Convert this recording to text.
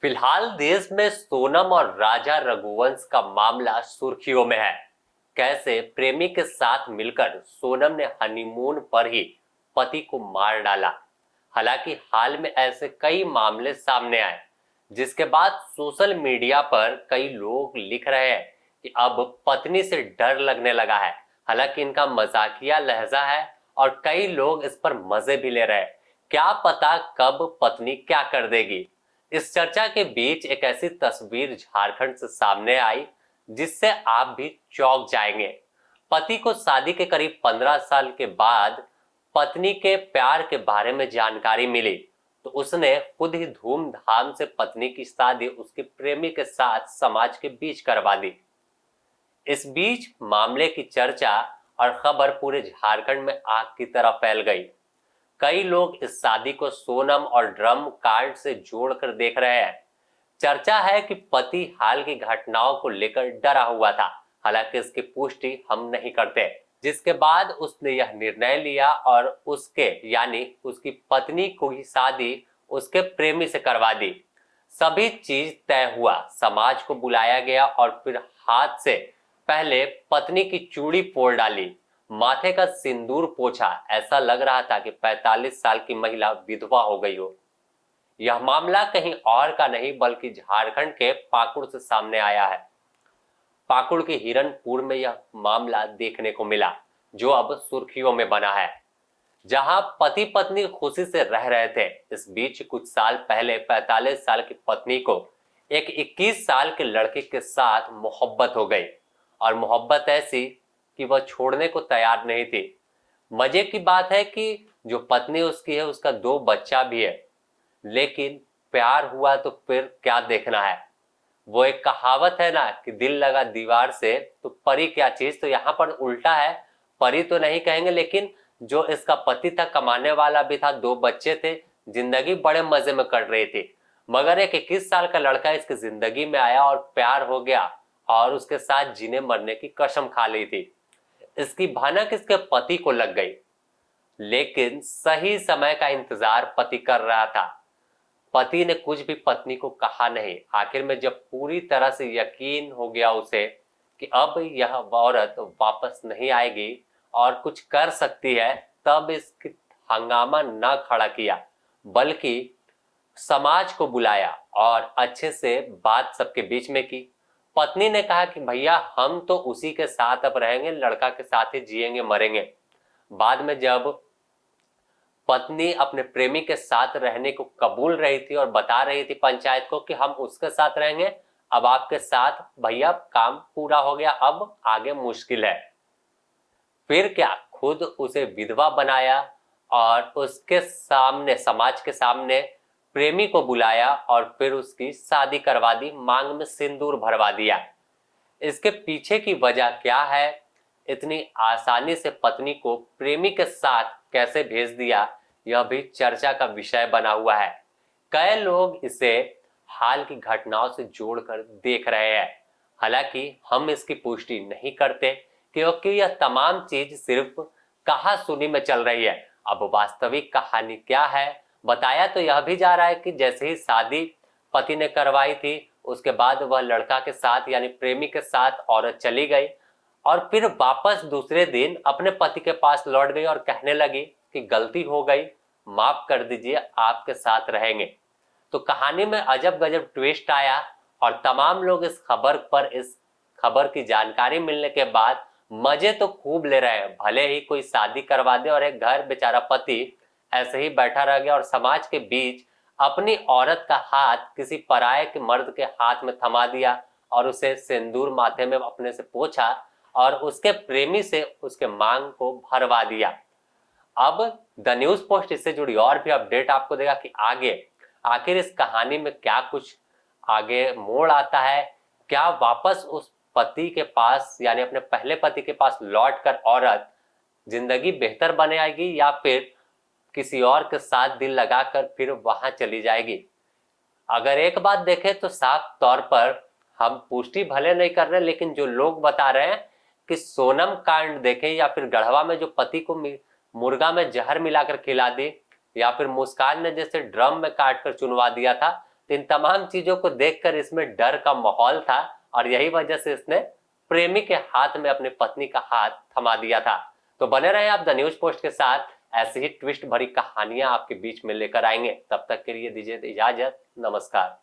फिलहाल देश में सोनम और राजा रघुवंश का मामला सुर्खियों में है। कैसे प्रेमी के साथ मिलकर सोनम ने हनीमून पर ही पति को मार डाला। हालांकि हाल में ऐसे कई मामले सामने आए, जिसके बाद सोशल मीडिया पर कई लोग लिख रहे हैं कि अब पत्नी से डर लगने लगा है। हालांकि इनका मजाकिया लहजा है और कई लोग इस पर मजे भी ले रहे हैं। क्या पता कब पत्नी क्या कर देगी। इस चर्चा के बीच एक ऐसी तस्वीर झारखंड से सामने आई जिससे आप भी चौंक जाएंगे। पति को शादी के करीब 15 साल के बाद पत्नी के प्यार के बारे में जानकारी मिली तो उसने खुद ही धूमधाम से पत्नी की शादी उसके प्रेमी के साथ समाज के बीच करवा दी। इस बीच मामले की चर्चा और खबर पूरे झारखंड में आग की तरह फैल गई। कई लोग इस शादी को सोनम और ड्रम कांड से जोड़कर देख रहे हैं। चर्चा है कि पति हाल की घटनाओं को लेकर डरा हुआ था, हालांकि इसकी पुष्टि हम नहीं करते। जिसके बाद उसने यह निर्णय लिया और उसके यानी उसकी पत्नी को ही शादी उसके प्रेमी से करवा दी। सभी चीज तय हुआ, समाज को बुलाया गया और फिर हाथ से पहले पत्नी की चूड़ी फोड़ डाली, माथे का सिंदूर पोंछा। ऐसा लग रहा था कि 45 साल की महिला विधवा हो गई हो। यह मामला कहीं और का नहीं बल्कि झारखंड के पाकुड़ से सामने आया है। पाकुड़ के हिरनपुर में यह मामला देखने को मिला, जो अब सुर्खियों में बना है, जहां पति पत्नी खुशी से रह रहे थे। इस बीच कुछ साल पहले 45 साल की पत्नी को एक 21 साल के लड़के के साथ मोहब्बत हो गई और मोहब्बत ऐसी कि वह छोड़ने को तैयार नहीं थी। मजे की बात है कि जो पत्नी उसकी है उसका 2 बच्चा भी है, लेकिन प्यार हुआ तो फिर क्या देखना है। वो एक कहावत है ना कि दिल लगा दीवार से तो परी क्या चीज, तो यहाँ पर उल्टा है। परी तो नहीं कहेंगे, लेकिन जो इसका पति था कमाने वाला भी था, 2 बच्चे थे, जिंदगी बड़े मजे में कट रही थी। मगर एक 21 साल का लड़का इसकी जिंदगी में आया और प्यार हो गया और उसके साथ जीने मरने की कसम खा ली थी। इसकी भनक इसके पति को लग गई, लेकिन सही समय का इंतजार पति कर रहा था। पति ने कुछ भी पत्नी को कहा नहीं। आखिर में जब पूरी तरह से यकीन हो गया उसे कि अब यह औरत वापस नहीं आएगी और कुछ कर सकती है, तब इसकी हंगामा न खड़ा किया बल्कि समाज को बुलाया और अच्छे से बात सबके बीच में की। पत्नी ने कहा कि भैया हम तो उसी के साथ अब रहेंगे, लड़का के साथ ही जिएंगे मरेंगे। बाद में जब पत्नी अपने प्रेमी के साथ रहने को कबूल रही थी और बता रही थी पंचायत को कि हम उसके साथ रहेंगे, अब आपके साथ भैया काम पूरा हो गया, अब आगे मुश्किल है। फिर क्या, खुद उसे विधवा बनाया और उसके सामने समाज के सामने प्रेमी को बुलाया और फिर उसकी शादी करवा दी, मांग में सिंदूर भरवा दिया। इसके पीछे की वजह क्या है, इतनी आसानी से पत्नी को प्रेमी के साथ कैसे भेज दिया, यह भी चर्चा का विषय बना हुआ है। कई लोग इसे हाल की घटनाओं से जोड़कर देख रहे हैं। हालांकि हम इसकी पुष्टि नहीं करते क्योंकि यह तमाम चीज सिर्फ कहा सुनी में चल रही है। अब वास्तविक कहानी क्या है, बताया तो यह भी जा रहा है कि जैसे ही शादी पति ने करवाई थी उसके बाद वह लड़का के साथ यानी प्रेमी के साथ औरत चली गई और फिर वापस दूसरे दिन अपने पति के पास लौट गई और कहने लगी कि गलती हो गई, माफ कर दीजिए, आपके साथ रहेंगे। तो कहानी में अजब गजब ट्विस्ट आया और तमाम लोग इस खबर की जानकारी मिलने के बाद मजे तो खूब ले रहे हैं। भले ही कोई शादी करवा दे और एक घर बेचारा पति ऐसे ही बैठा रह गया और समाज के बीच अपनी औरत का हाथ किसी पराये के मर्द के हाथ में थमा दिया और उसे सिंदूर माथे में अपने से पोंछा और उसके प्रेमी से उसके मांग को भरवा दिया। अब द न्यूज पोस्ट इससे जुड़ी और भी अपडेट आपको देगा कि आगे आखिर इस कहानी में क्या कुछ आगे मोड़ आता है। क्या वापस उस पति के पास यानी अपने पहले पति के पास लौटकर औरत जिंदगी बेहतर बनाएगी या फिर किसी और के साथ दिल लगाकर फिर वहां चली जाएगी। अगर एक बात देखें तो साफ तौर पर हम पुष्टि भले नहीं कर रहे, लेकिन जो लोग बता रहे हैं कि सोनम कांड देखें या फिर गढ़वा में जो पति को मुर्गा में जहर मिलाकर खिला दी या फिर मुस्कान ने जैसे ड्रम में काट कर चुनवा दिया था, तो इन तमाम चीजों को देखकर इसमें डर का माहौल था और यही वजह से इसने प्रेमी के हाथ में अपनी पत्नी का हाथ थमा दिया था। तो बने रहे आप द न्यूज पोस्ट के साथ, ऐसी ही ट्विस्ट भरी कहानियां आपके बीच में लेकर आएंगे। तब तक के लिए दीजिए इजाजत, नमस्कार।